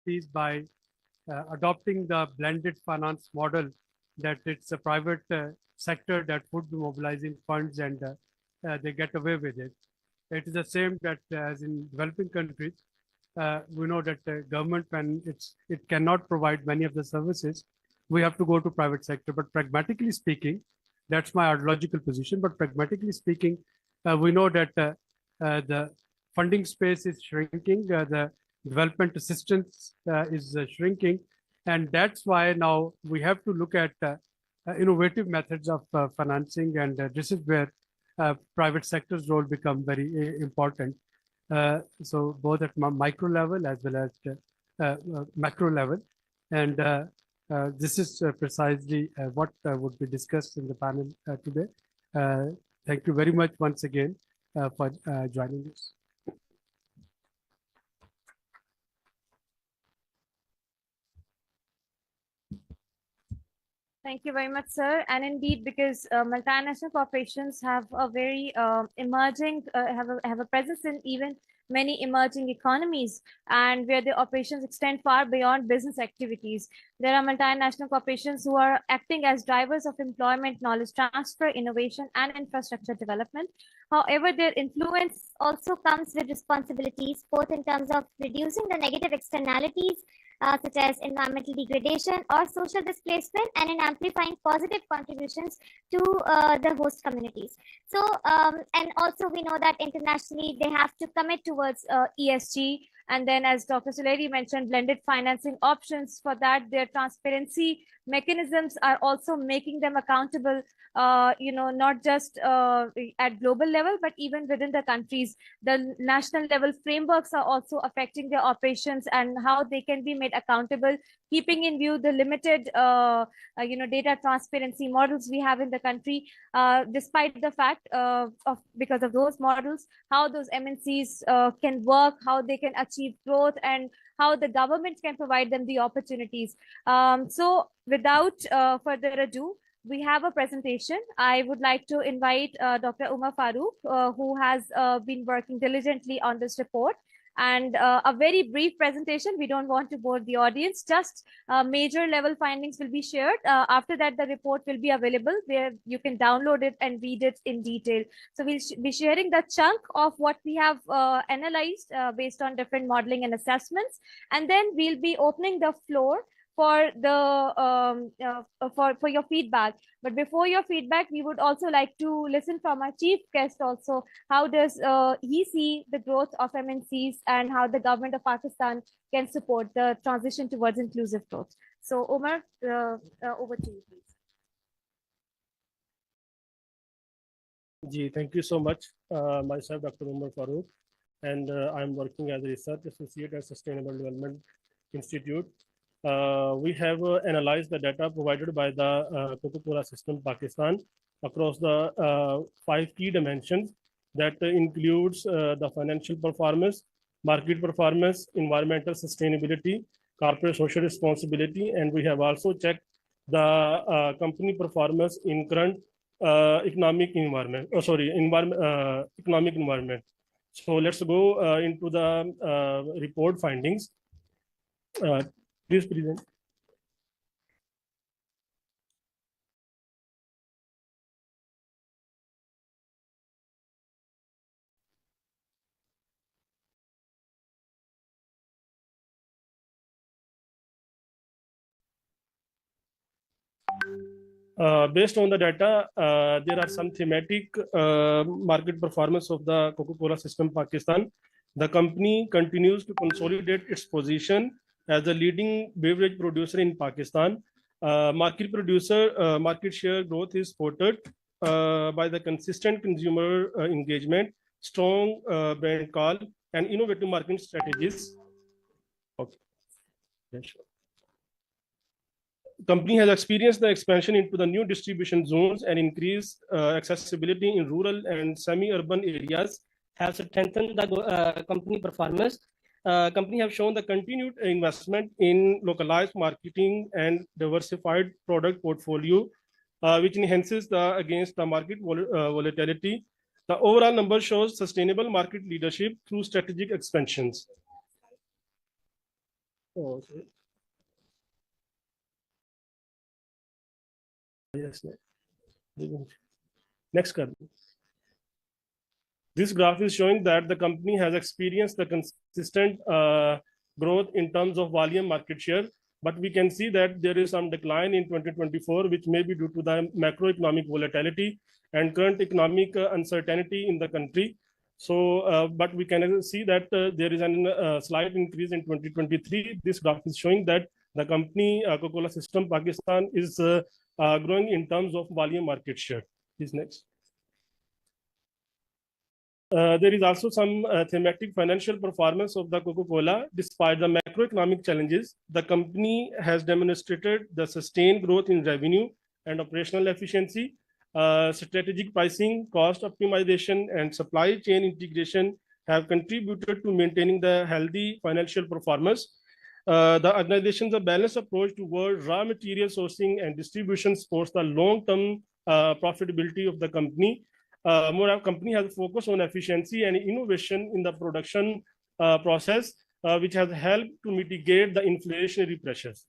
is by adopting the blended finance model, that it's a private sector that would be mobilizing funds, and they get away with it. It is the same that as in developing countries, we know that government, when it cannot provide many of the services, we have to go to private sector. But pragmatically speaking, that's my ideological position. But pragmatically speaking, we know that the funding space is shrinking, the development assistance is shrinking, and that's why now we have to look at innovative methods of financing, and this is where private sector's role become very important. So both at micro level as well as macro level, and this is precisely what would be discussed in the panel today. Thank you very much once again for joining us. Thank you very much, sir. And indeed, because multinational corporations have a very emerging, have a presence in even many emerging economies, and where the operations extend far beyond business activities. There are multinational corporations who are acting as drivers of employment, knowledge transfer, innovation, and infrastructure development. However, their influence also comes with responsibilities, both in terms of reducing the negative externalities such as environmental degradation or social displacement, and in amplifying positive contributions to the host communities. So, and also we know that internationally they have to commit towards ESG. And then, as Dr. Suleri mentioned, blended financing options. For that, their transparency mechanisms are also making them accountable, not just at global level, but even within the countries. The national level frameworks are also affecting their operations and how they can be made accountable, keeping in view the limited, data transparency models we have in the country. Despite the fact because of those models, how those MNCs can work, how they can achieve growth, and how the government can provide them the opportunities. So without further ado, we have a presentation. I would like to invite Dr. Umar Farooq, who has been working diligently on this report. And a very brief presentation. We don't want to bore the audience. Just major level findings will be shared. After that, the report will be available where you can download it and read it in detail. So we'll be sharing the chunk of what we have analyzed based on different modeling and assessments. And then we'll be opening the floor for the for your feedback. But before your feedback, we would also like to listen from our chief guest also. How does he see the growth of MNCs, and how the government of Pakistan can support the transition towards inclusive growth? So Omar, over to you, please. Thank you so much. Myself, Dr. Umar Farooq, and I'm working as a research associate at Sustainable Development Institute. We have analyzed the data provided by the Coca-Cola System Pakistan across the 5 key dimensions that includes the financial performance, market performance, environmental sustainability, corporate social responsibility, and we have also checked the company performance in current economic environment. Economic environment. So let's go into the report findings. Please present. Based on the data, there are some thematic market performance of the Coca-Cola System Pakistan. The company continues to consolidate its position as the leading beverage producer in Pakistan. Market share growth is supported by the consistent consumer engagement, strong brand call, and innovative marketing strategies. Okay. Yeah, sure. Company has experienced the expansion into the new distribution zones and increased accessibility in rural and semi-urban areas, have strengthened the company performance. Company have shown the continued investment in localized marketing and diversified product portfolio, which enhances against the market volatility. The overall number shows sustainable market leadership through strategic expansions. Oh, sorry. Yes, next card. This graph is showing that the company has experienced the consistent growth in terms of volume market share, but we can see that there is some decline in 2024, which may be due to the macroeconomic volatility and current economic uncertainty in the country. So, but we can see that there is a slight increase in 2023. This graph is showing that the company Coca-Cola System Pakistan is growing in terms of volume market share. Please next. There is also some thematic financial performance of the Coca-Cola. Despite the macroeconomic challenges, the company has demonstrated the sustained growth in revenue and operational efficiency. Strategic pricing, cost optimization, and supply chain integration have contributed to maintaining the healthy financial performance. The organization's balanced approach toward raw material sourcing and distribution supports the long-term profitability of the company. Our company has focused on efficiency and innovation in the production process, which has helped to mitigate the inflationary pressures.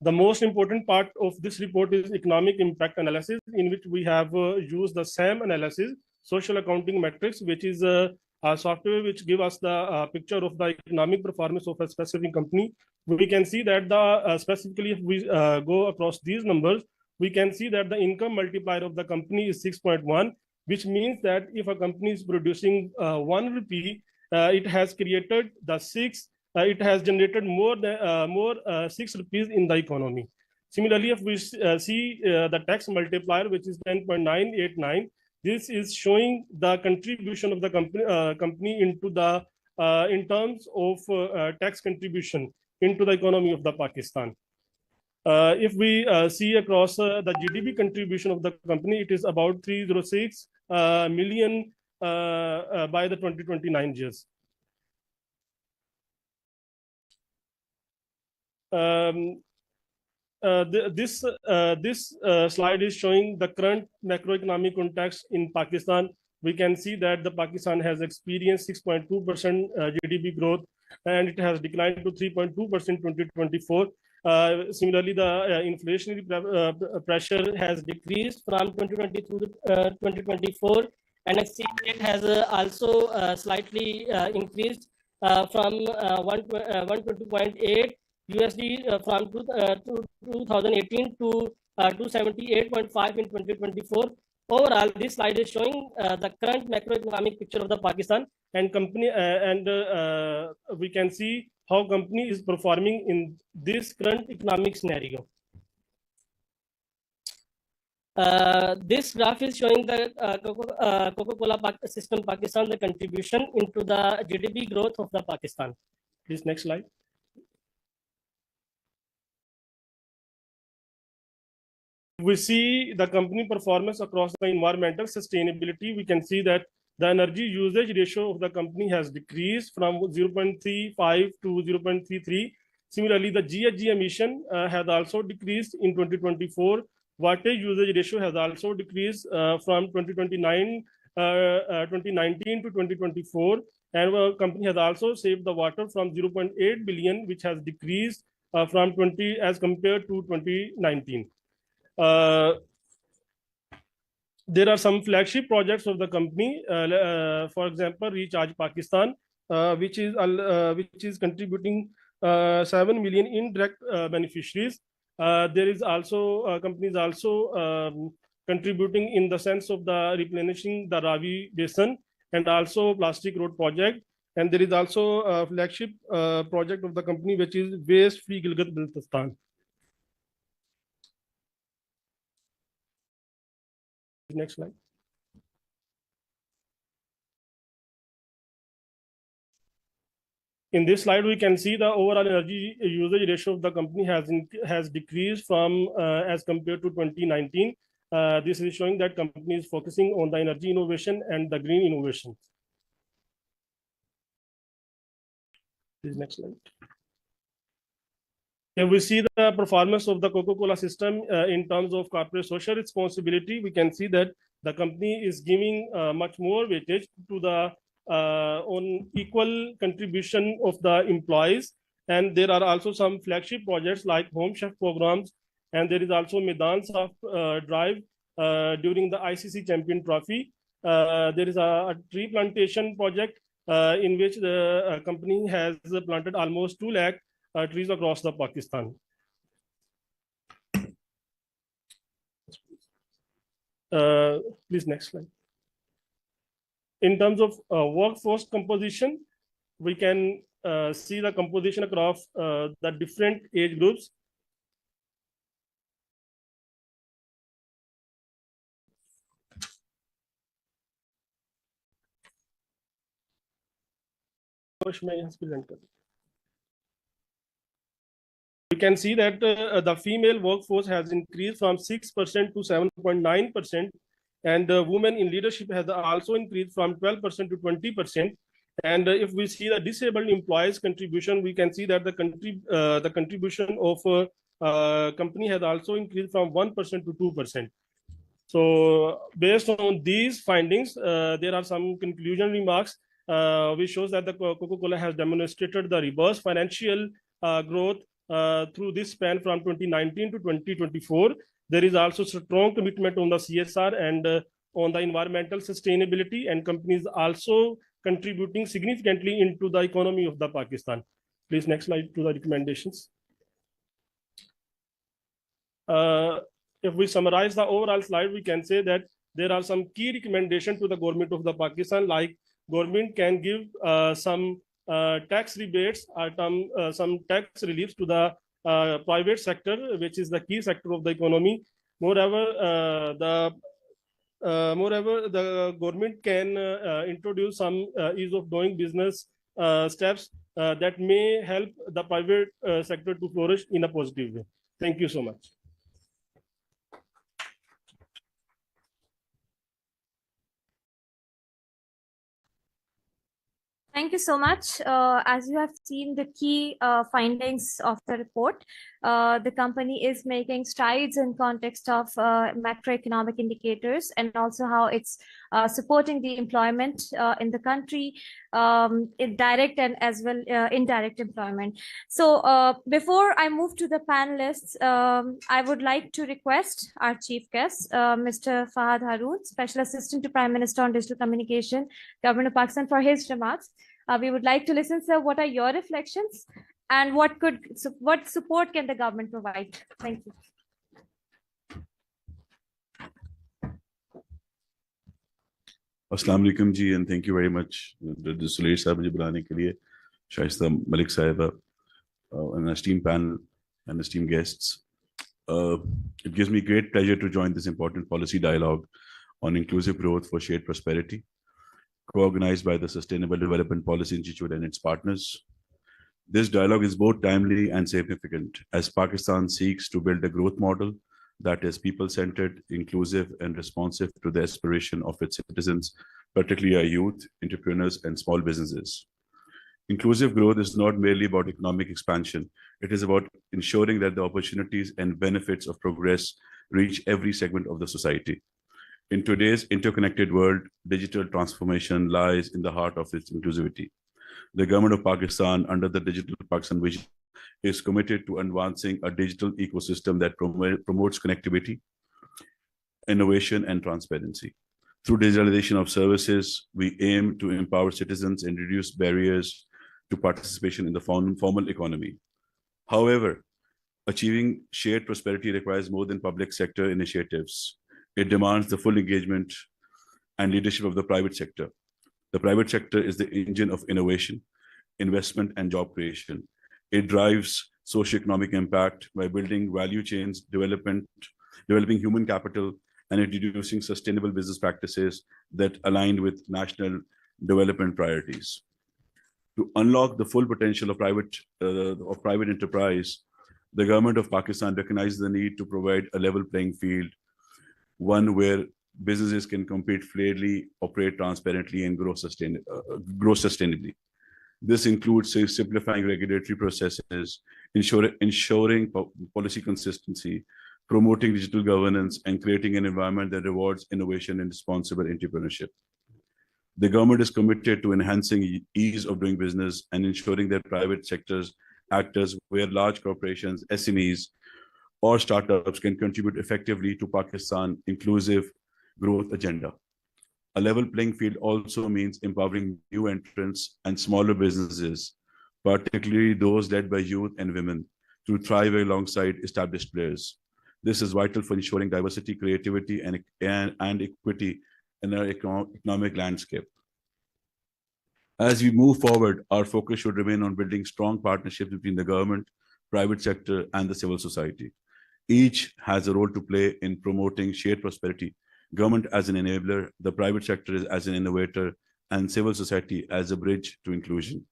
The most important part of this report is economic impact analysis, in which we have used the SAM analysis, social accounting metrics, which is a software which give us the picture of the economic performance of a specific company. We can see that specifically if we go across these numbers, we can see that the income multiplier of the company is 6.1, which means that if a company is producing 1 rupee, it has created the it has generated more 6 rupees in the economy. Similarly, if we see the tax multiplier, which is 10.989, this is showing the contribution of the company into the in terms of tax contribution into the economy of the Pakistan. If we see across the GDP contribution of the company, it is about 306 million by the 2029 years. This slide is showing the current macroeconomic context in Pakistan. We can see that the Pakistan has experienced 6.2% GDP growth, and it has declined to 3.2% in 2024. Similarly, the inflationary pressure has decreased from 2022 to 2024, and exchange rate has also slightly increased from 120.8 USD from 2018 to 278.5 in 2024. Overall, this slide is showing the current macroeconomic picture of the Pakistan and company, and we can see how company is performing in this current economic scenario. This graph is showing the Coca-Cola System Pakistan, the contribution into the GDP growth of the Pakistan. Please next slide. We see the company performance across the environmental sustainability. We can see that the energy usage ratio of the company has decreased from 0.35 to 0.33. Similarly, the GHG emission has also decreased in 2024. Wattage usage ratio has also decreased from 2019 to 2024. And our company has also saved the water from 0.8 billion, which has decreased from 20 as compared to 2019. There are some flagship projects of the company. For example, Recharge Pakistan, which is contributing 7 million indirect beneficiaries. There is also companies also contributing in the sense of the replenishing the Ravi Basin and also Plastic Road project. And there is also a flagship project of the company, which is Waste Free Gilgit-Baltistan. Next slide. In this slide, we can see the overall energy usage ratio of the company has decreased from as compared to 2019. This is showing that company is focusing on the energy innovation and the green innovation. Please next slide. If we see the performance of the Coca-Cola system in terms of corporate social responsibility, we can see that the company is giving much more weightage to the on equal contribution of the employees. And there are also some flagship projects like Home Chef programs. And there is also Maidan Saaf drive during the ICC Champion Trophy. There is a tree plantation project in which the company has planted almost 2 lakh trees across the Pakistan. Please, next slide. In terms of workforce composition, we can see the composition across the different age groups. We can see that the female workforce has increased from 6% to 7.9%, and women in leadership has also increased from 12% to 20%. And if we see the disabled employees contribution, we can see that the contribution of company has also increased from 1% to 2%. So based on these findings, there are some conclusion remarks which shows that the Coca-Cola has demonstrated the reverse financial growth through this span from 2019 to 2024. There is also strong commitment on the CSR and on the environmental sustainability, and companies also contributing significantly into the economy of the Pakistan. Please, next slide to the recommendations. If we summarize the overall slide, we can say that there are some key recommendations to the government of the Pakistan, like government can give some tax rebates or some tax reliefs to the private sector, which is the key sector of the economy. Moreover, the government can introduce some ease of doing business steps that may help the private sector to flourish in a positive way. Thank you so much. Thank you so much. As you have seen the key findings of the report, the company is making strides in context of macroeconomic indicators, and also how it's supporting the employment in the country, in direct and as well indirect employment. So before I move to the panelists, I would like to request our chief guest, Mr. Fahad Haroon, Special Assistant to Prime Minister on Digital Communication, Government of Pakistan, for his remarks. We would like to listen, sir. What are your reflections, and what support can the government provide? Thank you. Assalamu alaikum ji, and thank you very much, Sulesh Sahib, mujhe bulane ke liye, Shaista Malik Sahiba, an esteemed panel and esteemed guests. It gives me great pleasure to join this important policy dialogue on inclusive growth for shared prosperity, co-organized by the Sustainable Development Policy Institute and its partners. This dialogue is both timely and significant as Pakistan seeks to build a growth model that is people-centered, inclusive, and responsive to the aspiration of its citizens, particularly our youth, entrepreneurs, and small businesses. Inclusive growth is not merely about economic expansion. It is about ensuring that the opportunities and benefits of progress reach every segment of the society. In today's interconnected world, digital transformation lies in the heart of its inclusivity. The government of Pakistan, under the Digital Pakistan vision, is committed to advancing a digital ecosystem that promotes connectivity, innovation, and transparency. Through digitalization of services, we aim to empower citizens and reduce barriers to participation in the formal economy. However, achieving shared prosperity requires more than public sector initiatives. It demands the full engagement and leadership of the private sector. The private sector is the engine of innovation, investment, and job creation. It drives socioeconomic impact by building value chains, developing human capital, and introducing sustainable business practices that align with national development priorities. To unlock the full potential of private enterprise, the government of Pakistan recognizes the need to provide a level playing field, one where businesses can compete fairly, operate transparently, and grow sustainably. This includes simplifying regulatory processes, ensuring policy consistency, promoting digital governance, and creating an environment that rewards innovation and responsible entrepreneurship. The government is committed to enhancing ease of doing business and ensuring that private sectors actors where large corporations, SMEs, or startups can contribute effectively to Pakistan inclusive growth agenda. A level playing field also means empowering new entrants and smaller businesses, particularly those led by youth and women, to thrive alongside established players. This is vital for ensuring diversity, creativity, and equity in our economic landscape. As we move forward, our focus should remain on building strong partnerships between the government, private sector, and the civil society. Each has a role to play in promoting shared prosperity. Government as an enabler, the private sector as an innovator, and civil society as a bridge to inclusion.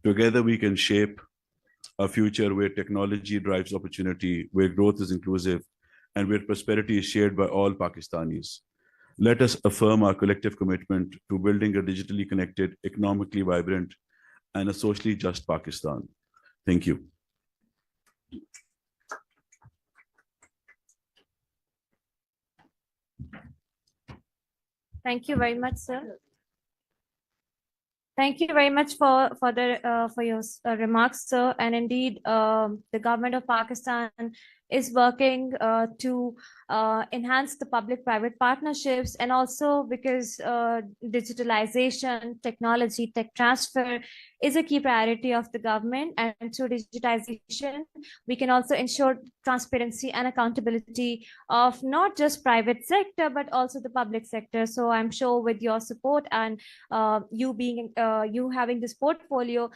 Together, we can shape a future where technology drives opportunity, where growth is inclusive, and where prosperity is shared by all Pakistanis. Let us affirm our collective commitment to building a digitally connected, economically vibrant, and a socially just Pakistan. Thank you. Thank you very much, sir. Thank you very much for your remarks, sir. And indeed, the government of Pakistan is working to enhance the public-private partnerships, and also because digitalization, technology, tech transfer is a key priority of the government. And through digitization, we can also ensure transparency and accountability of not just private sector, but also the public sector. So I'm sure with your support and you having this portfolio,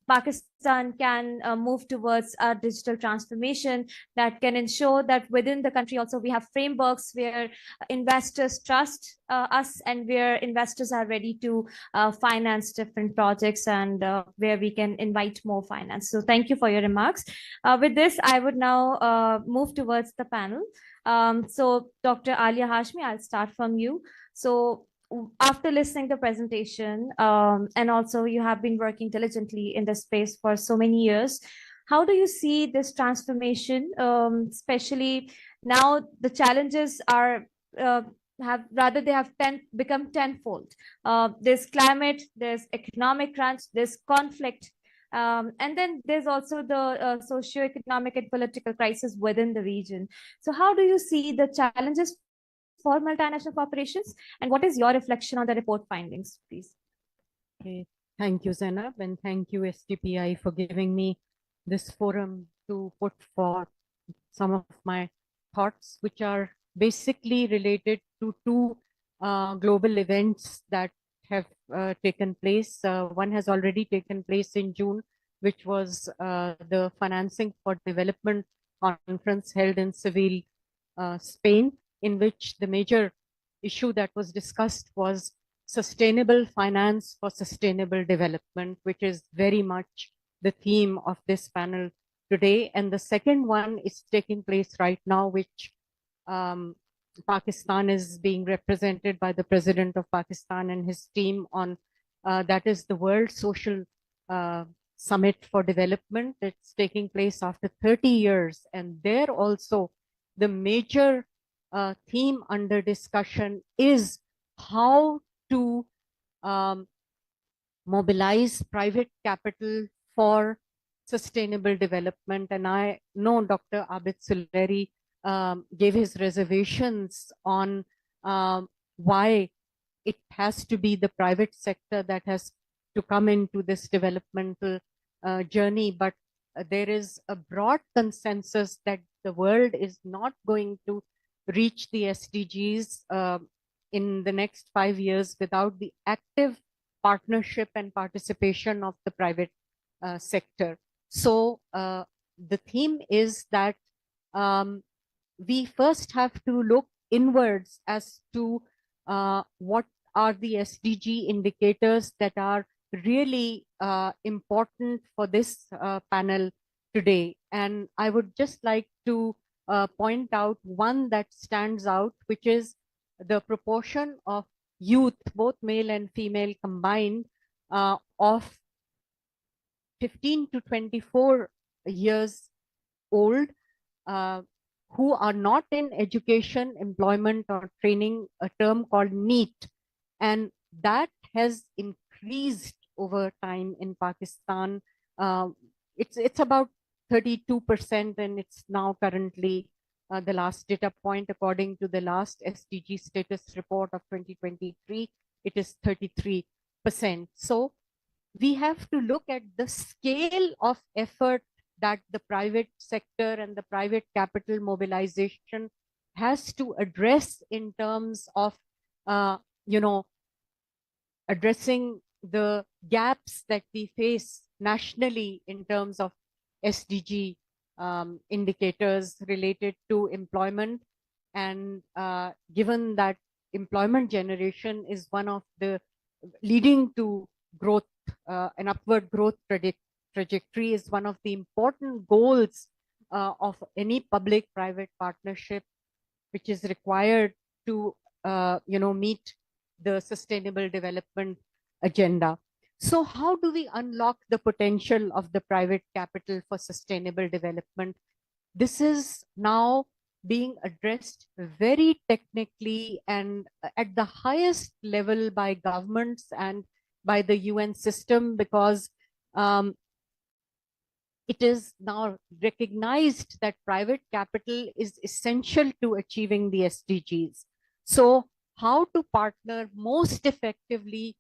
Pakistan can move towards a digital transformation that can ensure that within the country also we have frameworks where investors trust us, and where investors are ready to finance different projects, and where we can invite more finance. So thank you for your remarks. With this, I would now move towards the panel. So Dr. Alia Hashmi, I'll start from you. So after listening to the presentation, and also you have been working diligently in this space for so many years, how do you see this transformation, especially now the challenges are become tenfold. There's climate, there's economic crunch, there's conflict, and then there's also the socio-economic and political crisis within the region. So how do you see the challenges for multinational corporations, and what is your reflection on the report findings, please? Okay. Thank you, Zainab, and thank you, STPI, for giving me this forum to put forth some of my thoughts, which are basically related to two global events that have taken place. One has already taken place in June, which was the Financing for Development conference held in Seville, Spain, in which the major issue that was discussed was sustainable finance for sustainable development, which is very much the theme of this panel today. And the second one is taking place right now, which Pakistan is being represented by the President of Pakistan and his team on, that is the World Social Summit for Development. It's taking place after 30 years. And there also the major theme under discussion is how to mobilize private capital for sustainable development. And I know Dr. Abid Suleri gave his reservations on why it has to be the private sector that has to come into this developmental journey. But there is a broad consensus that the world is not going to reach the SDGs in the next 5 years without the active partnership and participation of the private sector. So the theme is that we first have to look inwards as to what are the SDG indicators that are really important for this panel today. And I would just like to point out one that stands out, which is the proportion of youth, both male and female combined, of 15 to 24 years old, who are not in education, employment, or training, a term called NEET. And that has increased over time in Pakistan. It's about 32%, and it's now currently the last data point, according to the last SDG status report of 2023, it is 33%. So we have to look at the scale of effort that the private sector and the private capital mobilization has to address in terms of, addressing the gaps that we face nationally in terms of SDG indicators related to employment. And given that employment generation is one of the leading to growth, an upward growth trajectory is one of the important goals of any public-private partnership, which is required to, meet the sustainable development agenda. So how do we unlock the potential of the private capital for sustainable development? This is now being addressed very technically and at the highest level by governments and by the UN system, because it is now recognized that private capital is essential to achieving the SDGs. So how to partner most effectively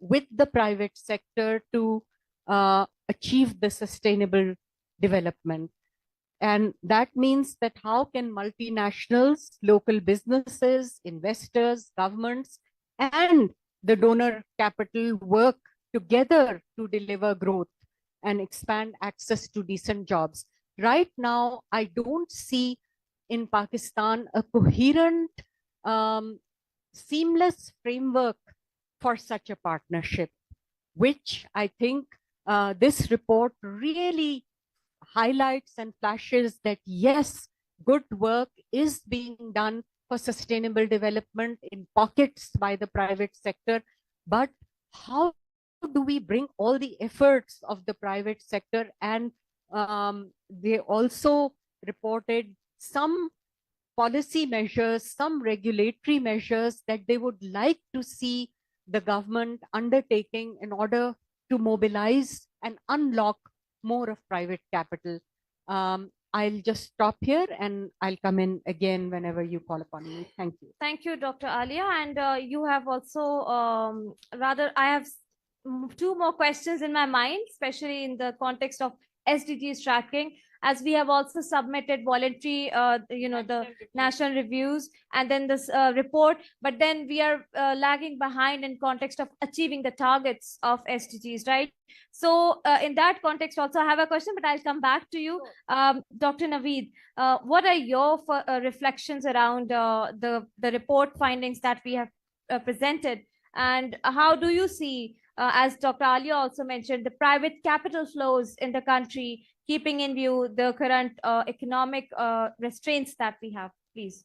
with the private sector to achieve the sustainable development. And that means that how can multinationals, local businesses, investors, governments, and the donor capital work together to deliver growth and expand access to decent jobs. Right now, I don't see in Pakistan a coherent, seamless framework for such a partnership, which I think this report really highlights and flashes that yes, good work is being done for sustainable development in pockets by the private sector, but how do we bring all the efforts of the private sector? And they also reported some policy measures, some regulatory measures that they would like to see the government undertaking in order to mobilize and unlock more of private capital. I'll just stop here and I'll come in again whenever you call upon me. Thank you. Thank you, Dr. Alia. And you have also, I have two more questions in my mind, especially in the context of SDGs tracking, as we have also submitted voluntary, the national reviews and then this report, but then we are lagging behind in context of achieving the targets of SDGs, right? So in that context also, I have a question, but I'll come back to you. Dr. Naveed, what are your reflections around the report findings that we have presented? And how do you see, as Dr. Alia also mentioned, the private capital flows in the country, keeping in view the current economic restraints that we have, please?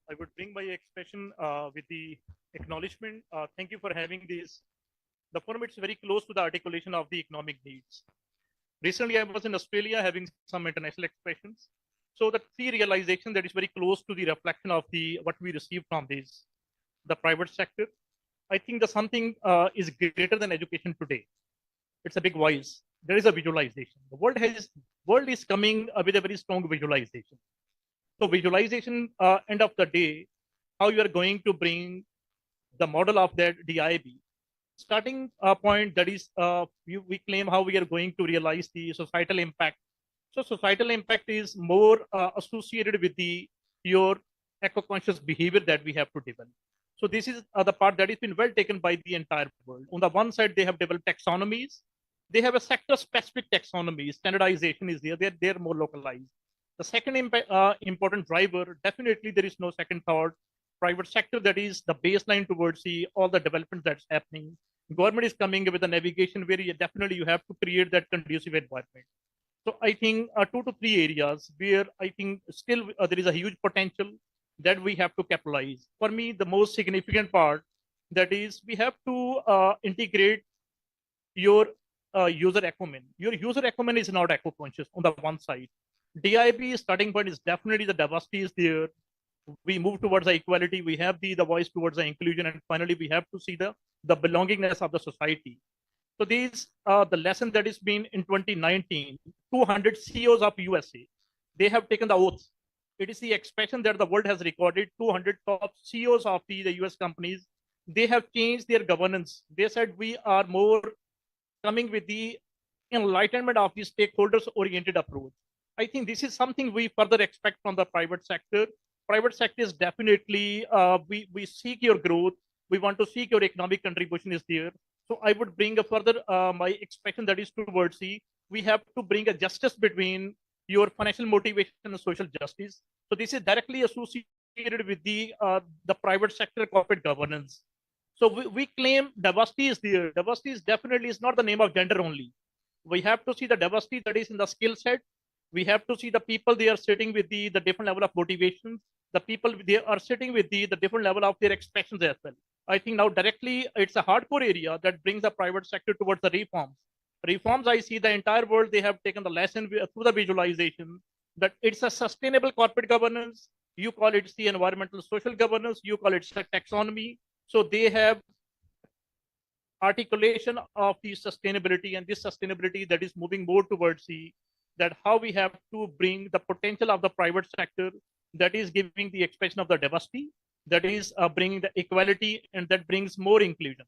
I would bring my expression with the acknowledgement. Thank you for having this. The forum is very close to the articulation of the economic needs. Recently, I was in Australia having some international expressions. So the key realization that is very close to the reflection of the what we receive from this, the private sector. I think the something is greater than education today. It's a big voice. There is a visualization. The world is coming with a very strong visualization. So visualization, end of the day, how you are going to bring the model of that DIB. Starting point that is, we claim how we are going to realize the societal impact. So societal impact is more associated with your eco-conscious behavior that we have to develop. So this is the part that has been well taken by the entire world. On the one side, they have developed taxonomies. They have a sector-specific taxonomy. Standardization is there. They're more localized. The second important driver, definitely there is no second thought. Private sector, that is the baseline towards all the development that's happening. Government is coming with a navigation where you have to create that conducive environment. So I think 2 to 3 areas where I think still there is a huge potential that we have to capitalize. For me, the most significant part, that is we have to integrate your user acumen. Your user acumen is not eco-conscious on the one side. DIB starting point is definitely the diversity is there. we move towards the equality, we have the voice towards the inclusion, and finally we have to see the belongingness of the society. So these the lesson that is been in 2019, 200 CEOs of USA, they have taken the oath. It is the expression that the world has recorded. 200 top CEOs of the US companies, they have changed their governance. They said we are more coming with the enlightenment of the stakeholders oriented approach. I think this is something we further expect from the private sector. Private sector is definitely, we seek your growth. We want to seek your economic contribution is there. So I would bring a further, my expression that is towards we have to bring a justice between your financial motivation and social justice. So this is directly associated with the private sector corporate governance. So we claim diversity is there. Diversity is definitely is not the name of gender only. We have to see the diversity that is in the skill set. We have to see the people they are sitting with the different level of motivation. The people they are sitting with the different level of their expressions as well. I think now directly it's a hardcore area that brings the private sector towards the reforms. Reforms, I see the entire world, they have taken the lesson through the visualization that it's a sustainable corporate governance. You call it the environmental social governance, you call it taxonomy. So they have articulation of the sustainability, and this sustainability that is moving more towards that how we have to bring the potential of the private sector that is giving the expression of the diversity, that is bringing the equality, and that brings more inclusion.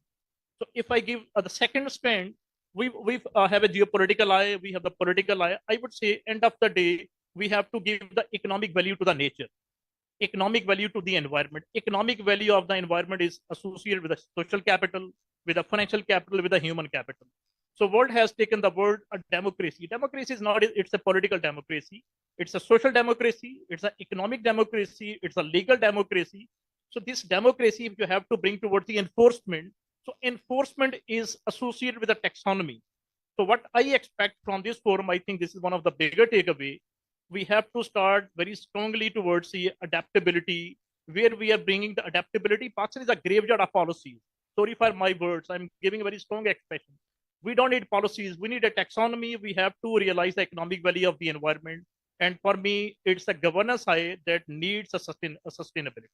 So if I give the second strand, we have a geopolitical eye, we have the political eye. I would say end of the day, we have to give the economic value to the nature, economic value to the environment. Economic value of the environment is associated with the social capital, with the financial capital, with the human capital. So world has taken the word a democracy. Democracy is not, it's a political democracy. It's a social democracy. It's an economic democracy. It's a legal democracy. So this democracy, if you have to bring towards the enforcement, so enforcement is associated with the taxonomy. So what I expect from this forum, I think this is one of the bigger takeaway. We have to start very strongly towards the adaptability, where we are bringing the adaptability. Pakistan is a graveyard of policies. Sorry for my words. I'm giving a very strong expression. We don't need policies. We need a taxonomy. We have to realize the economic value of the environment. And for me, it's a governance eye that needs a sustainability.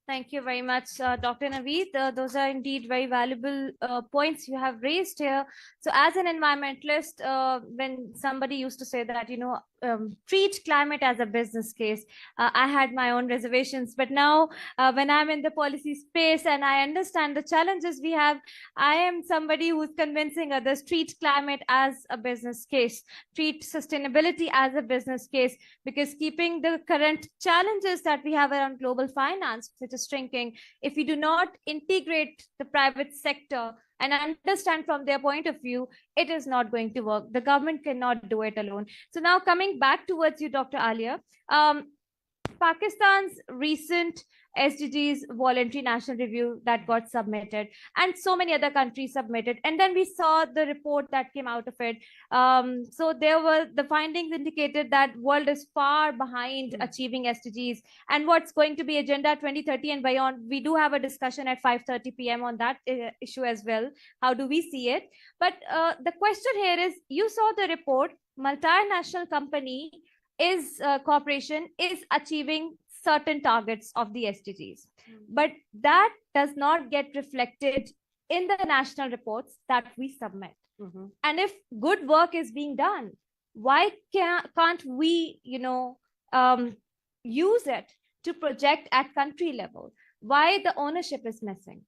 Thank you very much, Dr. Naveed. Those are indeed very valuable points you have raised here. So as an environmentalist, when somebody used to say that, treat climate as a business case, I had my own reservations. But now when I'm in the policy space and I understand the challenges we have, I am somebody who's convincing others, treat climate as a business case, treat sustainability as a business case, because keeping the current challenges that we have around global finance, which is shrinking, if we do not integrate the private sector and understand from their point of view, it is not going to work. The government cannot do it alone. So now coming back towards you, Dr. Alia, Pakistan's recent SDGs voluntary national review that got submitted, and so many other countries submitted, and then we saw the report that came out of it. So there were the findings indicated that world is far behind achieving SDGs, and what's going to be Agenda 2030 and beyond. We do have a discussion at 5:30 p.m. on that issue as well. How do we see it? But the question here is, you saw the report, multinational company corporation is achieving certain targets of the SDGs, but that does not get reflected in the national reports that we submit. And if good work is being done, why can't we, use it to project at country level? Why the ownership is missing?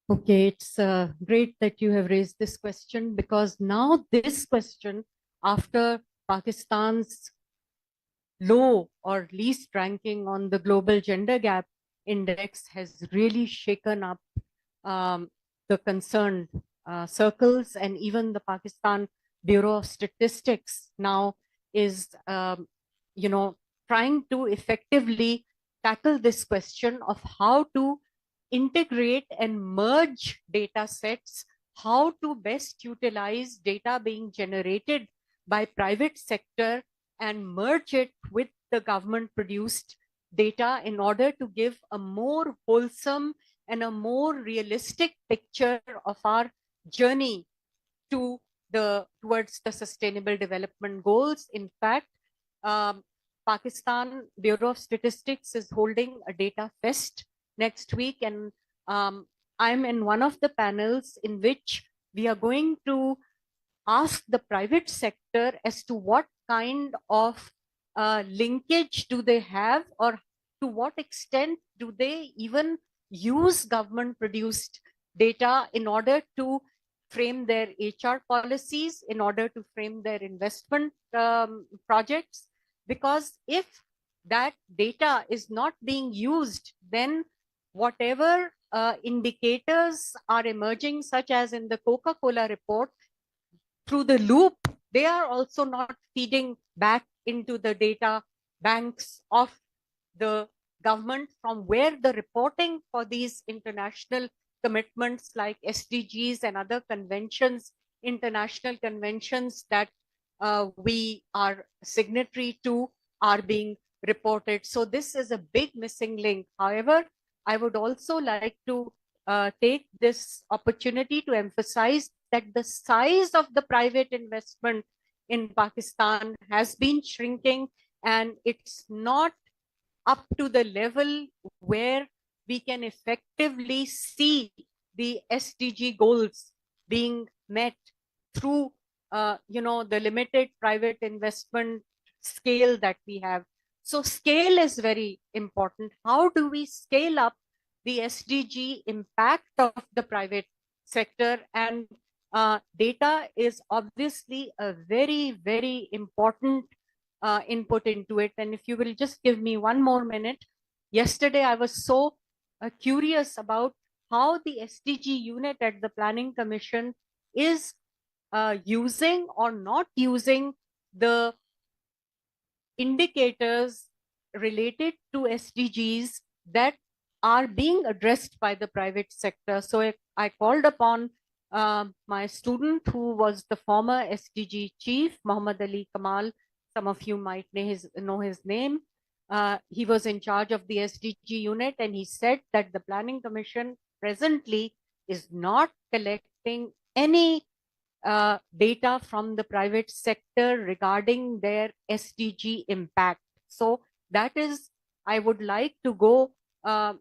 Okay, it's great that you have raised this question, because now this question, after Pakistan's low or least ranking on the Global Gender Gap Index, has really shaken up the concerned circles, and even the Pakistan Bureau of Statistics now is, trying to effectively tackle this question of how to integrate and merge data sets, how to best utilize data being generated by private sector and merge it with the government produced data in order to give a more wholesome and a more realistic picture of our journey towards the sustainable development goals. In fact, Pakistan Bureau of Statistics is holding a data fest next week, and I'm in one of the panels in which we are going to ask the private sector as to what kind of linkage do they have, or to what extent do they even use government produced data in order to frame their HR policies, in order to frame their investment projects. Because if that data is not being used, then whatever indicators are emerging, such as in the Coca-Cola report, through the loop, they are also not feeding back into the data banks of the government, from where the reporting for these international commitments like SDGs and other conventions, international conventions that we are signatory to, are being reported. So this is a big missing link. However, I would also like to take this opportunity to emphasize that the size of the private investment in Pakistan has been shrinking, and it's not up to the level where we can effectively see the SDG goals being met through the limited private investment scale that we have. So scale is very important. How do we scale up the SDG impact of the private sector? And data is obviously a very, very important input into it. And if you will just give me one more minute. Yesterday, I was so curious about how the SDG unit at the Planning Commission is using or not using the indicators related to SDGs that are being addressed by the private sector. So I called upon my student, who was the former SDG chief, Muhammad Ali Kamal. Some of you might know his name. He was in charge of the SDG unit, and he said that the Planning Commission presently is not collecting any data from the private sector regarding their SDG impact. So that is, I would like to go to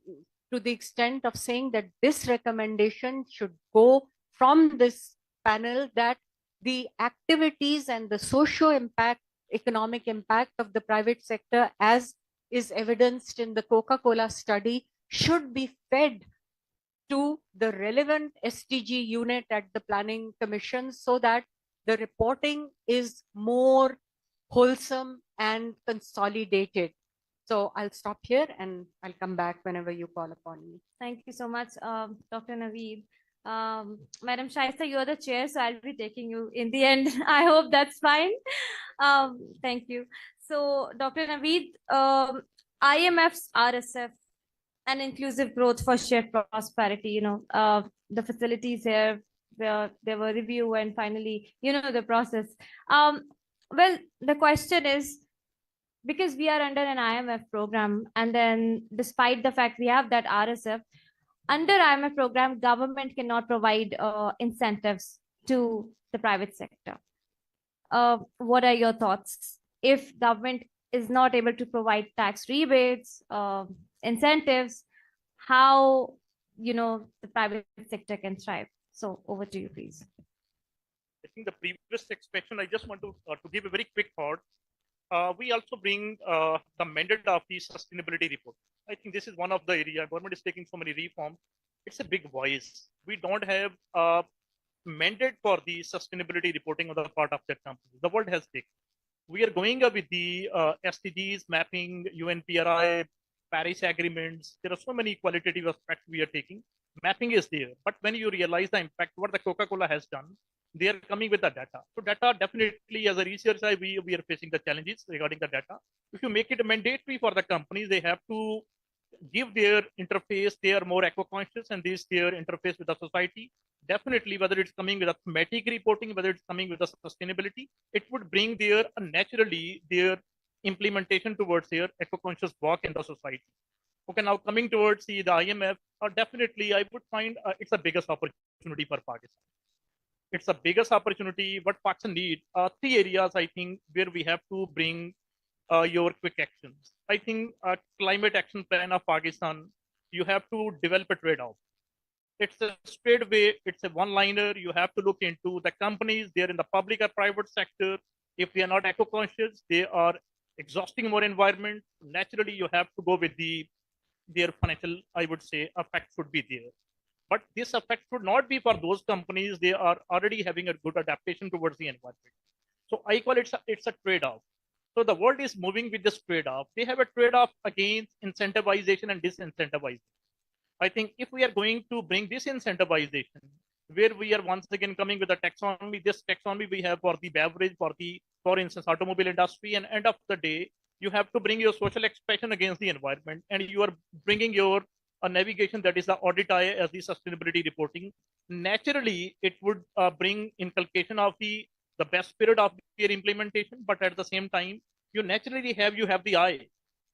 the extent of saying that this recommendation should go from this panel, that the activities and the economic impact of the private sector, as is evidenced in the Coca-Cola study, should be fed to the relevant SDG unit at the Planning Commission, so that the reporting is more wholesome and consolidated. So I'll stop here and I'll come back whenever you call upon me. Thank you so much, Dr. Naveed. Madam Shaista, you're the chair, so I'll be taking you in the end. I hope that's fine. Thank you. So, Dr. Naveed, IMF's RSF and inclusive growth for shared prosperity, the facilities here, where there were review and finally, the process. Well, the question is, because we are under an IMF program, and then despite the fact we have that RSF, under IMF program, government cannot provide incentives to the private sector. What are your thoughts? If government is not able to provide tax rebates, incentives, how the private sector can thrive? So over to you, please. I think the previous expression, I just want to give a very quick thought. We also bring the mandate of the sustainability report. I think this is one of the area government is taking so many reforms. It's a big voice. We don't have a mandate for the sustainability reporting on the part of that company. The world has taken. We are going up with the SDGs, mapping, UNPRI, Paris agreements. There are so many qualitative aspects we are taking. Mapping is there. But when you realize the impact, what the Coca-Cola has done, they are coming with the data. So data, definitely as a researcher, we are facing the challenges regarding the data. If you make it mandatory for the companies, they have to give their interface, they are more eco-conscious, and this their interface with the society. Definitely, whether it's coming with a thematic reporting, whether it's coming with the sustainability, it would bring their naturally their implementation towards their eco-conscious work in the society. Okay, now coming towards the IMF, definitely I would find it's the biggest opportunity for Pakistan. It's the biggest opportunity. What Pakistan need, three areas I think where we have to bring your quick actions. I think climate action plan of Pakistan, you have to develop a trade-off. It's a straight way, it's a one-liner. You have to look into the companies, they're in the public or private sector. If they are not eco-conscious, they are exhausting more environment. Naturally, you have to go with their financial, I would say, effect should be there. But this effect should not be for those companies. They are already having a good adaptation towards the environment. So I call it's a trade-off. So the world is moving with this trade-off. They have a trade-off against incentivization and disincentivization. I think if we are going to bring this incentivization, where we are once again coming with a taxonomy, this taxonomy we have for the beverage, for instance, automobile industry, and end of the day, you have to bring your social expression against the environment, and you are bringing your navigation, that is the audit as the sustainability reporting. Naturally, it would bring inculcation of the best spirit of their implementation, but at the same time, you naturally have the eye.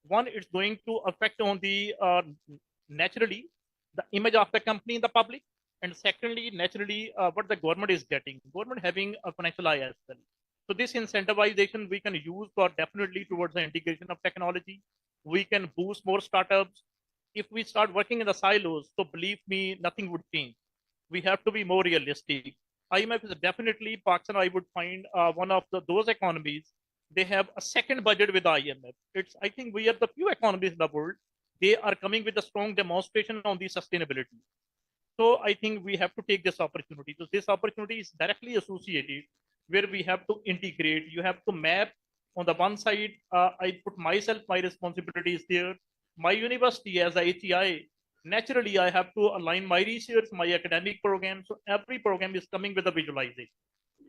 One, it's going to affect on the naturally the image of the company in the public, and secondly, naturally, what the government is getting. Government having a financial eye as well. So this incentivization we can use for definitely towards the integration of technology. We can boost more startups. If we start working in the silos, so believe me, nothing would change. We have to be more realistic. IMF is definitely, Pakistan, I would find one of those economies. They have a second budget with IMF. I think we are the few economies in the world. They are coming with a strong demonstration on the sustainability. So I think we have to take this opportunity. So this opportunity is directly associated where we have to integrate. You have to map on the one side. I put myself, my responsibilities there. My university as a HEI, naturally, I have to align my research, my academic program. So every program is coming with a visualization.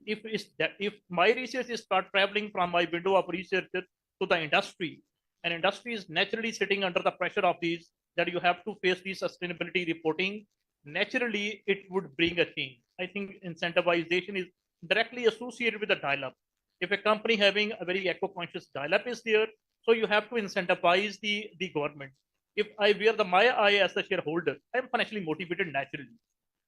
If my research is start traveling from my window of researcher to the industry, and industry is naturally sitting under the pressure of these, that you have to face the sustainability reporting, naturally, it would bring a change. I think incentivization is directly associated with the dial-up. If a company having a very eco-conscious dial-up is there, so you have to incentivize the government. If I wear my eye as a shareholder, I'm financially motivated naturally.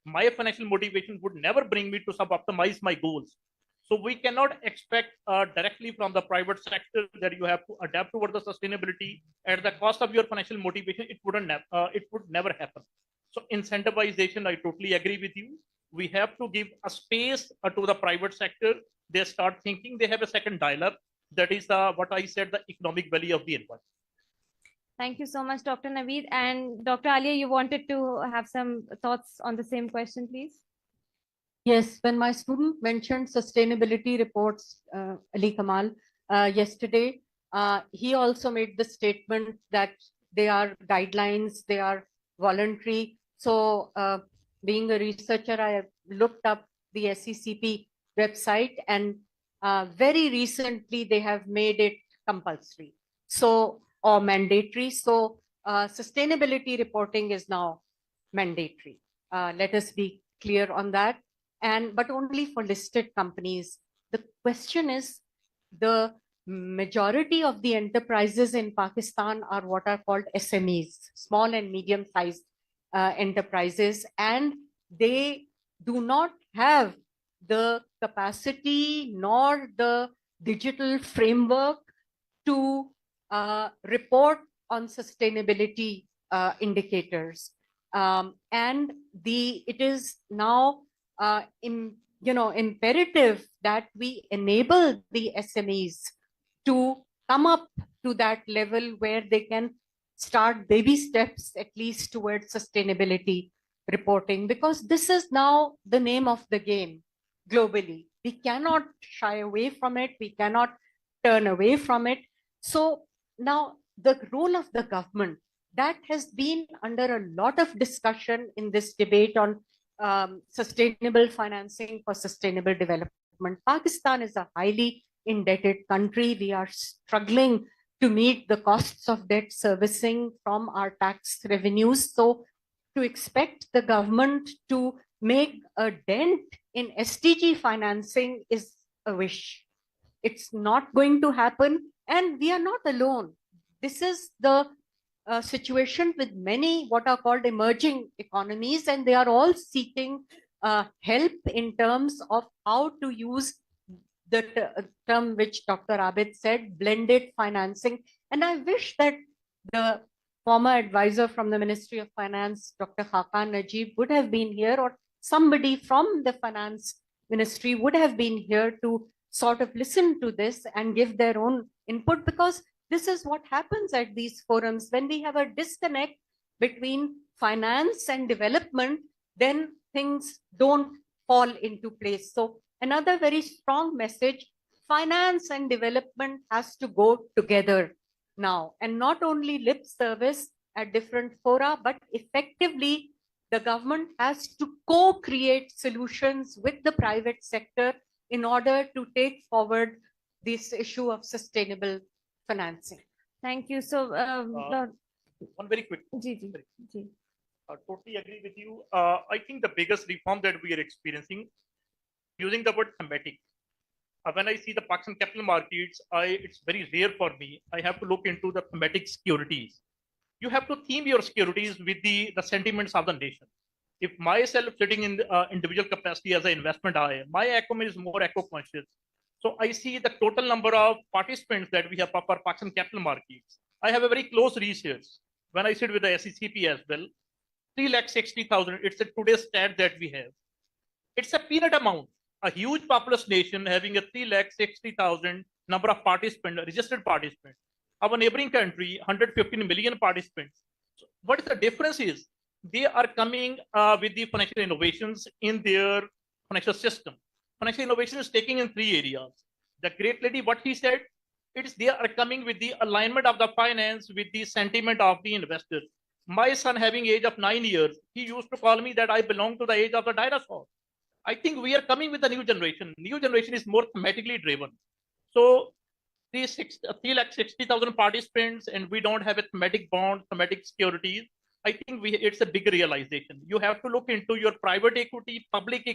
My financial motivation would never bring me to sub-optimize my goals. So we cannot expect directly from the private sector that you have to adapt toward the sustainability at the cost of your financial motivation. It would never happen. So incentivization, I totally agree with you. We have to give a space to the private sector. They start thinking they have a second dial-up. That is what I said, the economic value of the environment. Thank you so much, Dr. Naveed. And Dr. Alia, you wanted to have some thoughts on the same question, please? Yes, when my student mentioned sustainability reports, Ali Kamal, yesterday, he also made the statement that they are guidelines, they are voluntary. So being a researcher, I looked up the SECP website, and very recently they have made it compulsory, so or mandatory. So sustainability reporting is now mandatory. Let us be clear on that. But only for listed companies. The question is, the majority of the enterprises in Pakistan are what are called SMEs, small and medium-sized enterprises, and they do not have the capacity nor the digital framework to report on sustainability indicators. And it is now imperative that we enable the SMEs to come up to that level where they can start baby steps at least towards sustainability reporting, because this is now the name of the game globally. We cannot shy away from it. We cannot turn away from it. So now the role of the government, that has been under a lot of discussion in this debate on sustainable financing for sustainable development. Pakistan is a highly indebted country. We are struggling to meet the costs of debt servicing from our tax revenues. So to expect the government to make a dent in SDG financing is a wish. It's not going to happen, and we are not alone. This is the situation with many what are called emerging economies, and they are all seeking help in terms of how to use the term which Dr. Abid said, blended financing. And I wish that the former advisor from the Ministry of Finance, Dr. Hakan Najib, would have been here, or somebody from the Finance Ministry would have been here to sort of listen to this and give their own input, because this is what happens at these forums. When we have a disconnect between finance and development, then things don't fall into place. So another very strong message, finance and development has to go together now, and not only lip service at different fora, but effectively the government has to co-create solutions with the private sector in order to take forward this issue of sustainable financing. Thank you. So, One very quick. Totally agree with you. I think the biggest reform that we are experiencing, using the word thematic. When I see the Pakistan capital markets, it's very rare for me. I have to look into the thematic securities. You have to theme your securities with the sentiments of the nation. If myself sitting in the individual capacity as an investment my Acumen is more eco-conscious. So I see the total number of participants that we have for Pakistan capital markets. I have a very close research. When I sit with the SECP as well, 360,000, it's a today's stat that we have. It's a peanut amount. A huge populous nation having a 360,000 number of participants, registered participants. Our neighboring country, 115 million participants. So what is the difference is, they are coming with the financial innovations in their financial system. Financial innovation is taking in 3 areas. The great lady, what he said, they are coming with the alignment of the finance with the sentiment of the investors. My son having age of 9 years, he used to call me that I belong to the age of the dinosaur. I think we are coming with a new generation. New generation is more thematically driven. So 360,000 participants, and we don't have a thematic bond, thematic securities. I think it's a big realization. You have to look into your private equity, public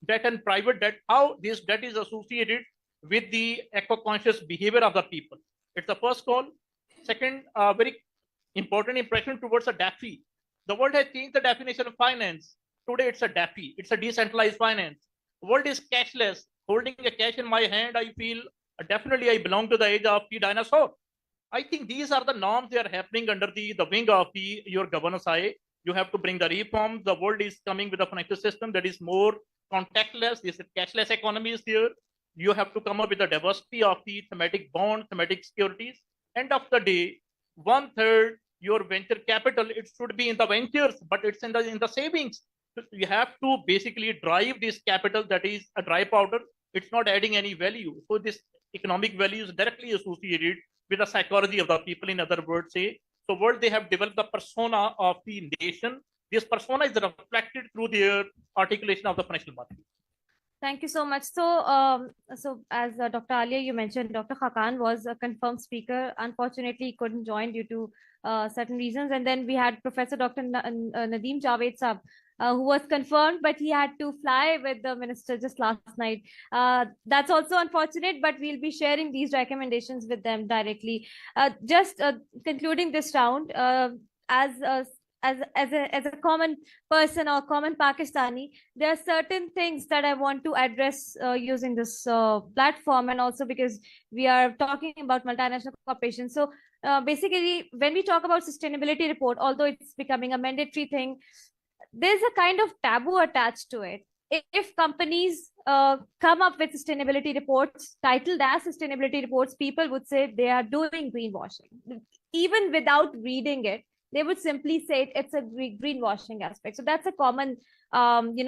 debt, and private debt, how this debt is associated with the eco-conscious behavior of the people. It's the first call. Second, very important impression towards a DAFI. The world has changed the definition of finance. Today, it's a DAFI. It's a decentralized finance. The world is cashless. Holding a cash in my hand, I feel definitely I belong to the age of the dinosaur. I think these are the norms that are happening under the wing of your governance eye. You have to bring the reforms. The world is coming with a financial system that is more contactless. This cashless economy is here. You have to come up with a diversity of the thematic bonds, thematic securities. End of the day, 1/3 your venture capital, it should be in the ventures, but it's in the savings. So you have to basically drive this capital that is a dry powder. It's not adding any value. So this economic value is directly associated with the psychology of the people. In other words, so world they have developed the persona of the nation. This persona is reflected through their articulation of the financial market. Thank you so much. So, so as Dr. Alia, you mentioned, Dr. Hakan was a confirmed speaker. Unfortunately, he couldn't join due to certain reasons. And then we had Professor Dr. Nadeem Javed Saab, who was confirmed, but he had to fly with the minister just last night. That's also unfortunate, but we'll be sharing these recommendations with them directly. Just concluding this round, as a common person or common Pakistani, there are certain things that I want to address using this platform, and also because we are talking about multinational corporations. So basically, when we talk about sustainability report, although it's becoming a mandatory thing, there's a kind of taboo attached to it. If companies come up with sustainability reports titled as sustainability reports, people would say they are doing greenwashing. Even without reading it, they would simply say it's a greenwashing aspect. So that's a common,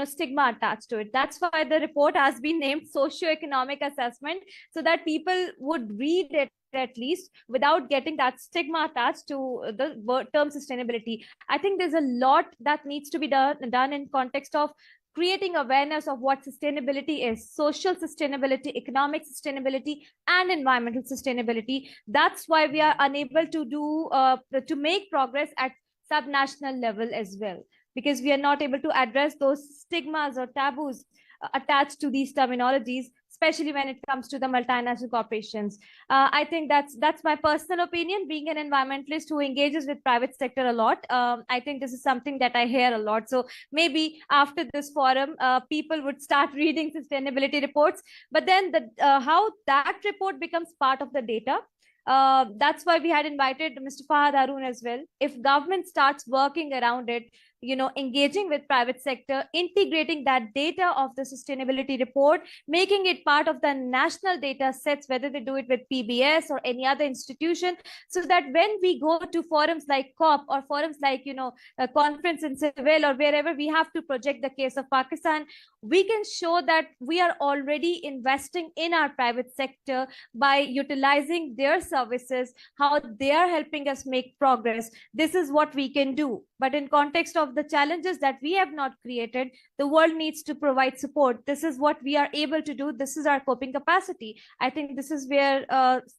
stigma attached to it. That's why the report has been named socioeconomic assessment, so that people would read it at least without getting that stigma attached to the term sustainability. I think there's a lot that needs to be done in context of creating awareness of what sustainability is: social sustainability, economic sustainability, and environmental sustainability. That's why we are unable to make progress at subnational level as well, because we are not able to address those stigmas or taboos attached to these terminologies, especially when it comes to the multinational corporations. I think that's my personal opinion. Being an environmentalist who engages with private sector a lot, I think this is something that I hear a lot. So maybe after this forum, people would start reading sustainability reports. But then how that report becomes part of the data. That's why we had invited Mr. Fahad Haroon as well. If government starts working around it, engaging with private sector, integrating that data of the sustainability report, making it part of the national data sets, whether they do it with PBS or any other institution, so that when we go to forums like COP or forums like, a conference in Seville or wherever we have to project the case of Pakistan, we can show that we are already investing in our private sector by utilizing their services, how they are helping us make progress. This is what we can do. But in context of the challenges that we have not created, the world needs to provide support. This is what we are able to do. This is our coping capacity. I think this is where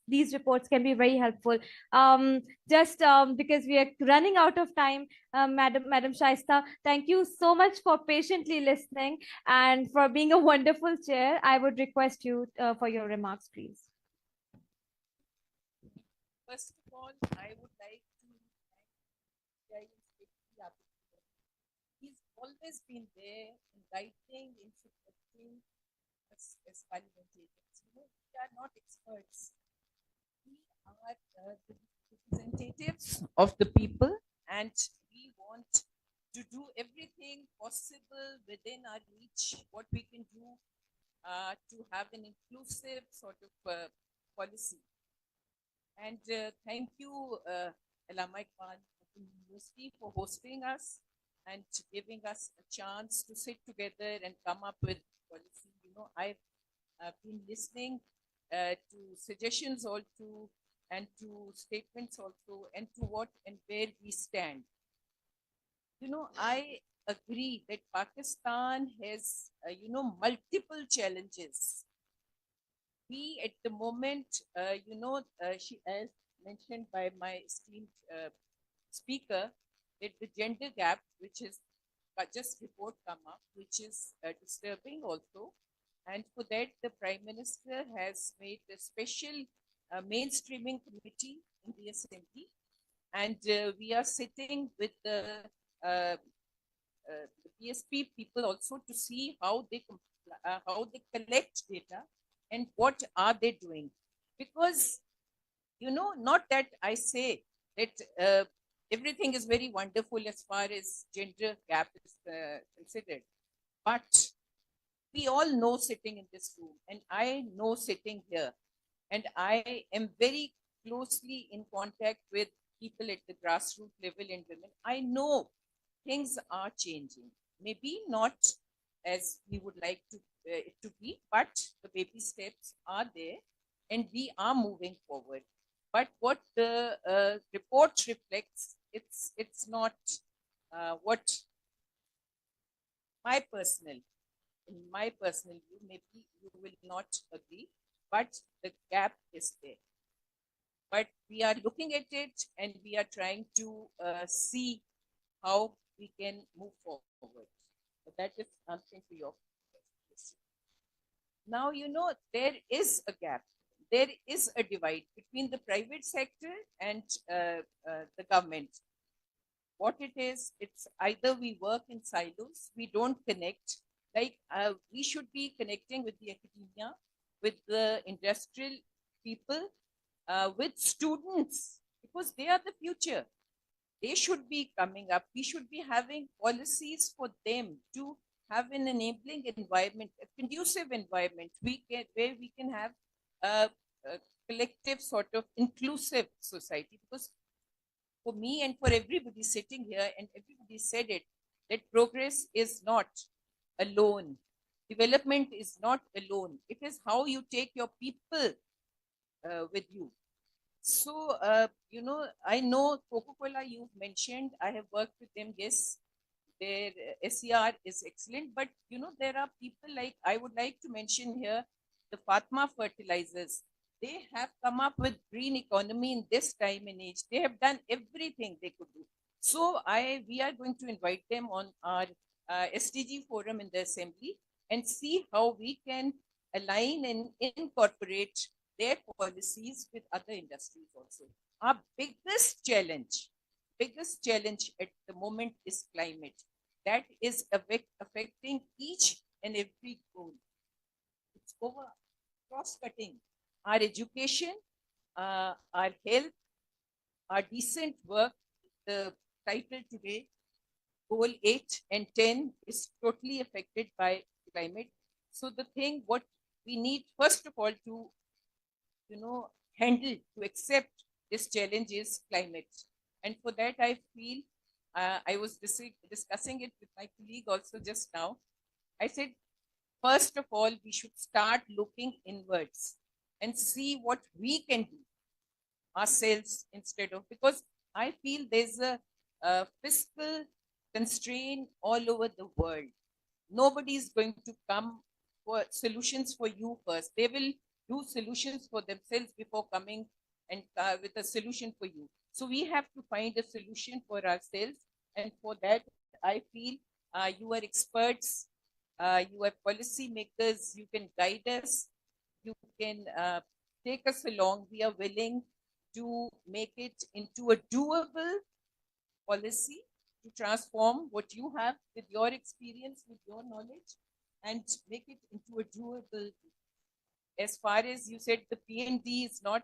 these reports can be very helpful. Because we are running out of time, Madam Shaista, thank you so much for patiently listening and for being a wonderful chair. I would request you for your remarks, please. First of all, I would like to thank he's always been there in writing, in supporting us as parliamentarians. We are not experts. We are the representatives of the people, and we want to do everything possible within our reach, what we can do to have an inclusive sort of policy. And thank you, Allama Iqbal University, for hosting us and giving us a chance to sit together and come up with policy. I've been listening to suggestions also, and to statements also, and to what and where we stand. I agree that Pakistan has, multiple challenges. We at the moment, she, as mentioned by my esteemed speaker, that the gender gap, which is just report come up, which is disturbing also. And for that, the Prime Minister has made a special mainstreaming committee in the Assembly. And we are sitting with the PSP people also to see how they collect data and what are they doing. Because, not that I say that everything is very wonderful as far as gender gap is considered. But we all know sitting in this room, and I know sitting here, and I am very closely in contact with people at the grassroots level and women. I know things are changing. Maybe not as we would like it to be, but the baby steps are there, and we are moving forward. But what the report reflects, it's not what in my personal view, maybe you will not agree, but the gap is there. But we are looking at it, and we are trying to see how we can move forward. So that is answering to your question. Now, there is a gap. There is a divide between the private sector and the government. What it is, it's either we work in silos, we don't connect. Like we should be connecting with the academia, with the industrial people, with students, because they are the future. They should be coming up. We should be having policies for them to have an enabling environment, a conducive environment where we can have a collective sort of inclusive society. Because for me and for everybody sitting here, and everybody said it, that progress is not alone. Development is not alone. It is how you take your people with you. So, I know Coca-Cola you've mentioned. I have worked with them. Yes, their SER is excellent. But, there are people like, I would like to mention here, the Fatma fertilizers. They have come up with green economy in this time and age. They have done everything they could do. So, we are going to invite them on our SDG forum in the Assembly and see how we can align and incorporate their policies with other industries also. Our biggest challenge at the moment is climate. That is affecting each and every goal. It's over cross-cutting. Our education, our health, our decent work, the title today, goal 8 and 10 is totally affected by climate. So the thing what we need first of all to handle, to accept this challenge is climate. And for that I feel I was discussing it with my colleague also just now. I said, first of all, we should start looking inwards and see what we can do ourselves instead of, because I feel there's a fiscal constraint all over the world. Nobody is going to come for solutions for you first. They will do solutions for themselves before coming and with a solution for you. So we have to find a solution for ourselves. And for that, I feel you are experts, you are policy makers, you can guide us, you can take us along. We are willing to make it into a doable policy, to transform what you have with your experience, with your knowledge, and make it into a doable. As far as you said, the PND is not,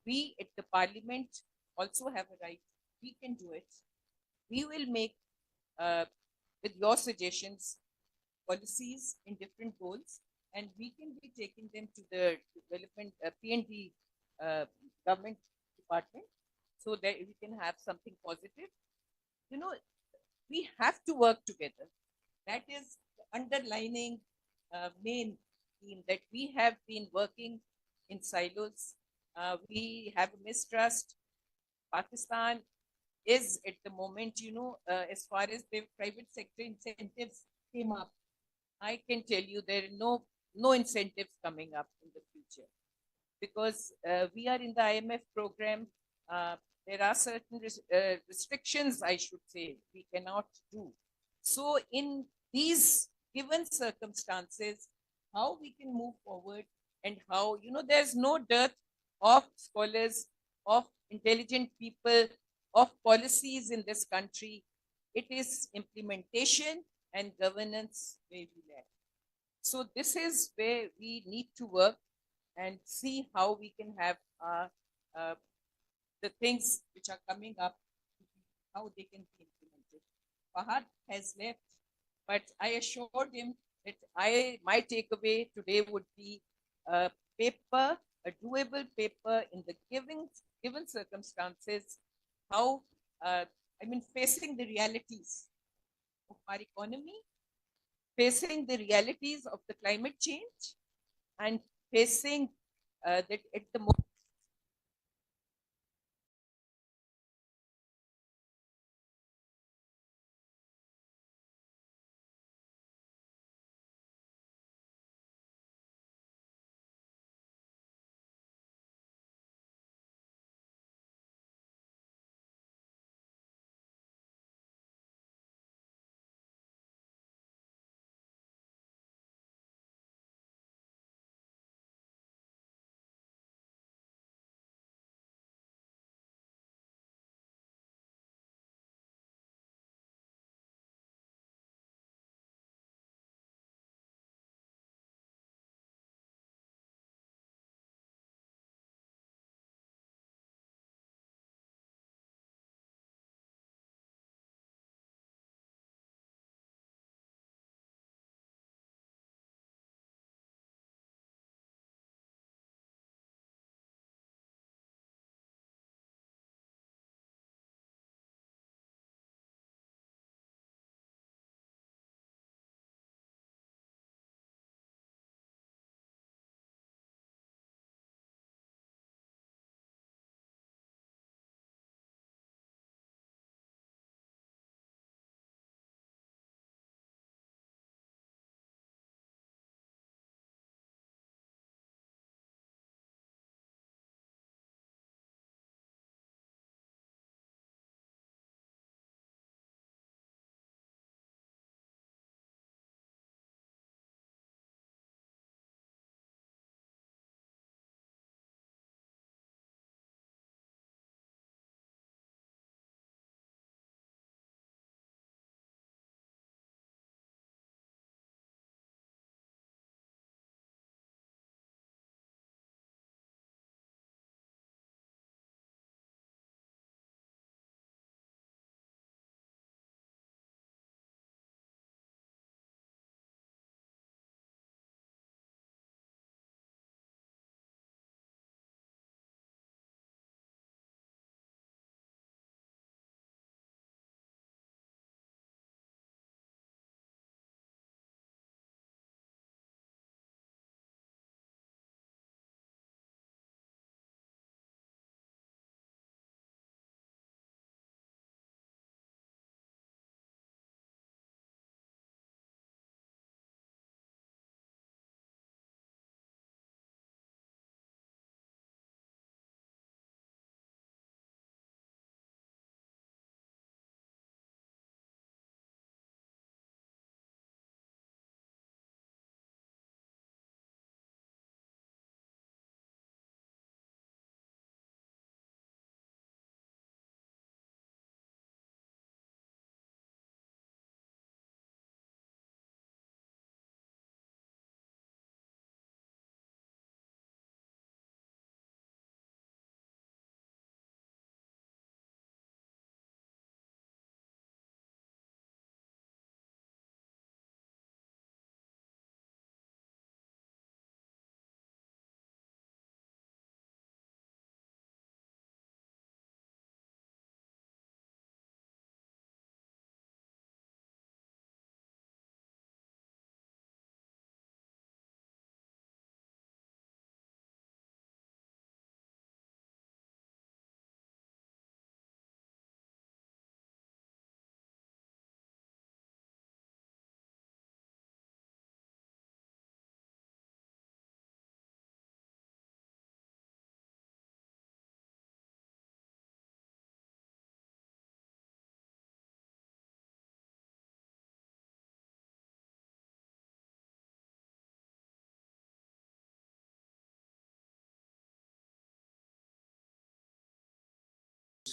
we at the parliament also have a right. We can do it. We will make, with your suggestions, policies in different goals, and we can be taking them to the development PND government department so that we can have something positive. We have to work together. That is the underlining main theme, that we have been working in silos. We have a mistrust. Pakistan is at the moment, as far as the private sector incentives came up, I can tell you there are no incentives coming up in the future, because we are in the IMF program. There are certain restrictions, I should say, we cannot do. So in these given circumstances, how we can move forward, and how, there's no dearth of scholars, of intelligent people, of policies in this country. It is implementation and governance where we lack. So this is where we need to work and see how we can have the things which are coming up, how they can be implemented. Fahad has left, but I assured him that my takeaway today would be a paper, a doable paper in the given circumstances, how, facing the realities of our economy, facing the realities of the climate change, and facing that at the moment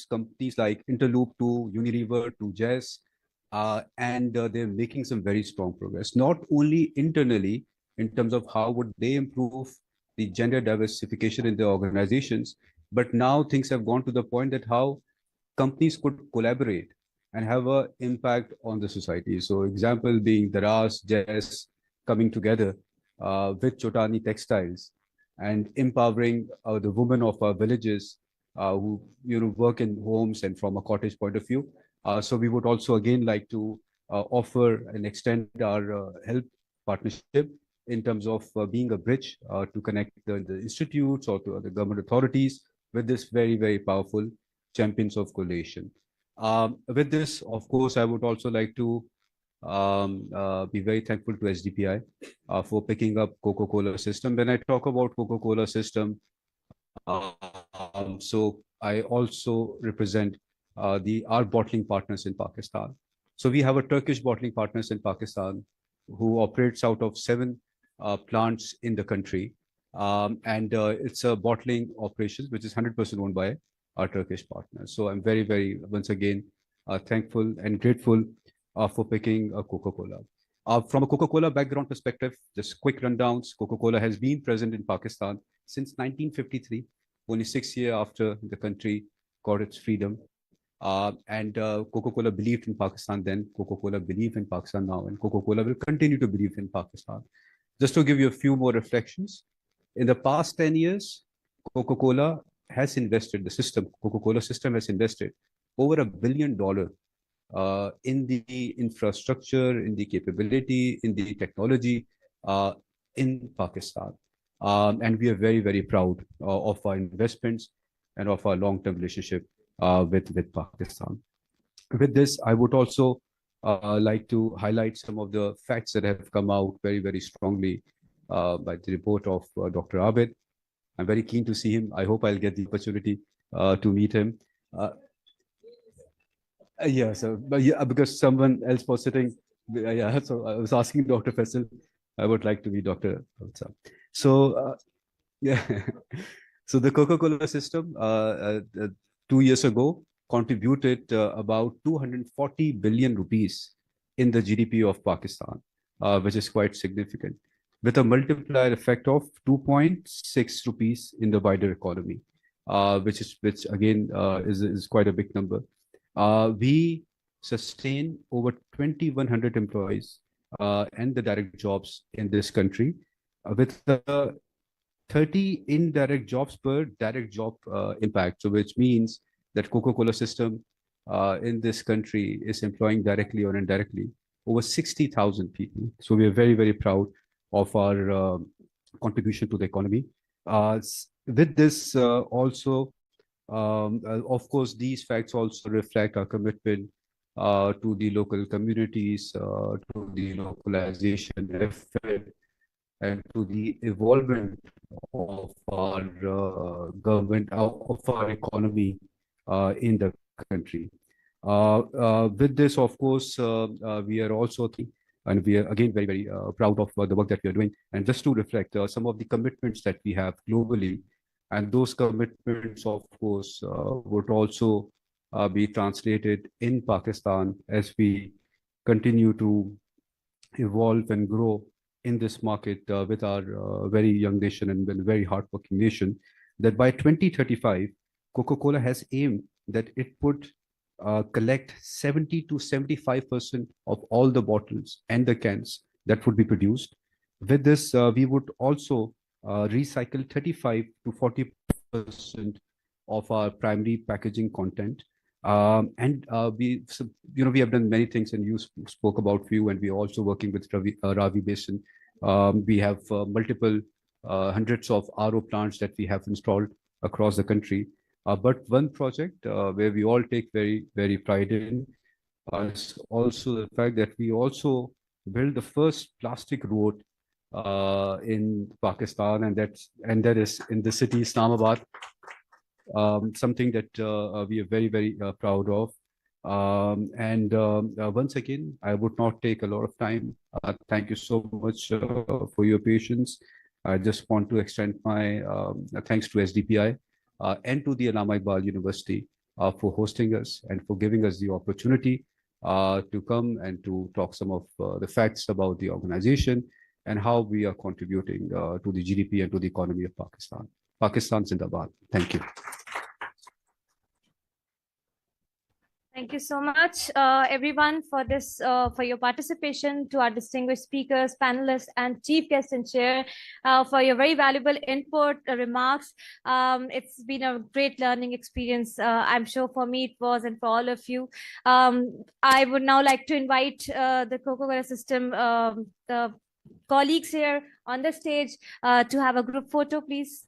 companies like Interloop to Unilever to Jess, and they're making some very strong progress, not only internally in terms of how would they improve the gender diversification in their organizations, but now things have gone to the point that how companies could collaborate and have an impact on the society. So example being Daraz, Jess coming together with Chotani Textiles and empowering the women of our villages who work in homes and from a cottage point of view. So we would also again like to offer and extend our help partnership in terms of being a bridge to connect the institutes or to the government authorities with this very, very powerful champions of coalition. With this, of course, I would also like to be very thankful to SDPI for picking up Coca-Cola system. When I talk about Coca-Cola system, so I also represent our bottling partners in Pakistan. So we have a Turkish bottling partners in Pakistan who operates out of 7 plants in the country. And it's a bottling operation, which is 100% owned by our Turkish partners. So I'm very, very, once again, thankful and grateful for picking Coca-Cola. From a Coca-Cola background perspective, just quick rundowns. Coca-Cola has been present in Pakistan since 1953, only 6 years after the country got its freedom. And Coca-Cola believed in Pakistan then, Coca-Cola believe in Pakistan now, and Coca-Cola will continue to believe in Pakistan. Just to give you a few more reflections, in the past 10 years, Coca-Cola has invested, the system, Coca-Cola system has invested over $1 billion in the infrastructure, in the capability, in the technology in Pakistan. And we are very, very proud of our investments and of our long-term relationship with Pakistan. With this, I would also like to highlight some of the facts that have come out very, very strongly by the report of Dr. Abid. I'm very keen to see him. I hope I'll get the opportunity to meet him. Yeah, so but yeah, because someone else was sitting. Yeah, so I was asking Dr. Faisal. I would like to meet Dr. Abid. So yeah, so the Coca-Cola system 2 years ago contributed about 240 billion rupees in the GDP of Pakistan, which is quite significant, with a multiplier effect of 2.6 rupees in the wider economy, which again is quite a big number. We sustain over 2,100 employees and the direct jobs in this country, with 30 indirect jobs per direct job impact. So which means that Coca-Cola system in this country is employing directly or indirectly over 60,000 people. So we are very, very proud of our contribution to the economy. With this also, of course, these facts also reflect our commitment to the local communities, to the localization effort, and to the evolvement of our government, of our economy in the country. With this, of course, we are also and we are again very, very proud of the work that we are doing. And just to reflect some of the commitments that we have globally, and those commitments, of course, would also be translated in Pakistan as we continue to evolve and grow in this market with our very young nation and very hardworking nation, that by 2035, Coca-Cola has aimed that it would collect 70 to 75% of all the bottles and the cans that would be produced. With this, we would also recycle 35 to 40% of our primary packaging content. And we have done many things, and you spoke about few, and we're also working with Ravi Basin. We have multiple hundreds of RO plants that we have installed across the country. But one project where we all take very, very pride in is also the fact that we also built the first plastic road in Pakistan, and that is in the city Islamabad. Something that we are very, very proud of. Once again, I would not take a lot of time. Thank you so much for your patience. I just want to extend my thanks to SDPI and to the Allama Iqbal University for hosting us and for giving us the opportunity to come and to talk some of the facts about the organization and how we are contributing to the GDP and to the economy of Pakistan. Pakistan Zindabad. Thank you. Thank you so much, everyone, for this, for your participation, to our distinguished speakers, panelists, and chief guest and chair, for your very valuable input, remarks. It's been a great learning experience. I'm sure for me it was, and for all of you. I would now like to invite the Coca-Cola system, the colleagues here on the stage, to have a group photo, please.